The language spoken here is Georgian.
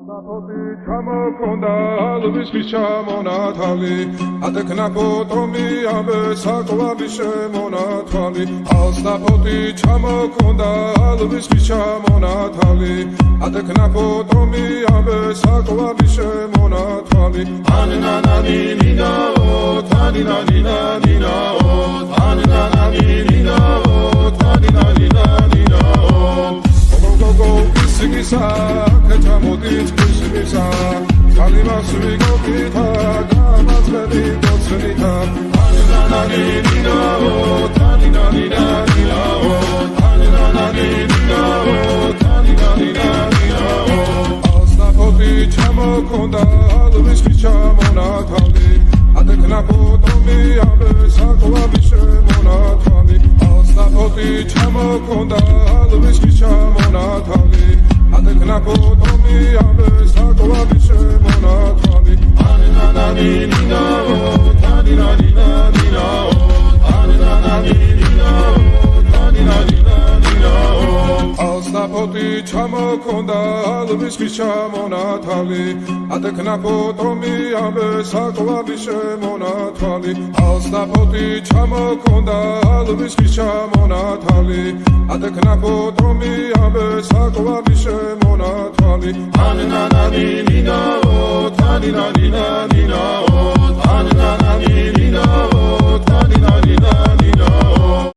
Sapoti ჩამოქონდა ალვის ჩამონათალი ატექნა ფოტომი ამე საკვები შემონათალი ალსაპოტი ჩამოქონდა ალვის ჩამონათალი ატექნა ფოტომი ამე საკვები შემონათალი ანანანინინაო თანინანინანინაო ანანანინინაო თანინანინანინაო გოგო ისიგისა კეთამოდით ისიგისა კალიმასვი გოგითა გამაძლები გოცნითა ანანანინინაო თანინანინანინაო ანანანინინაო თანინანინანინაო ალსაპოტი ჩამოქონდა ალვის ჩამონათალი ატექნა ფოტომი ამე საკვები შემონათალი ალსაპოტი ჩამოქონდა ალვის ჩამონათალი ატექნა ფოტომი ამე საკვები შემონათალი ანანანინინაო თანინანინანინაო ანანანინინაო თანინანინანინაო ალსაპოტი ჩამოქონდა ალვის ჩამონათალი ატექნა ფოტომი ამე საკვები შემონათალი ალსაპოტი ჩამოქონდა ალვის ჩამონათალი ატექნა ფოტომი ამე საკვები შემონათალი ანანანინინაო თანინანინანინაო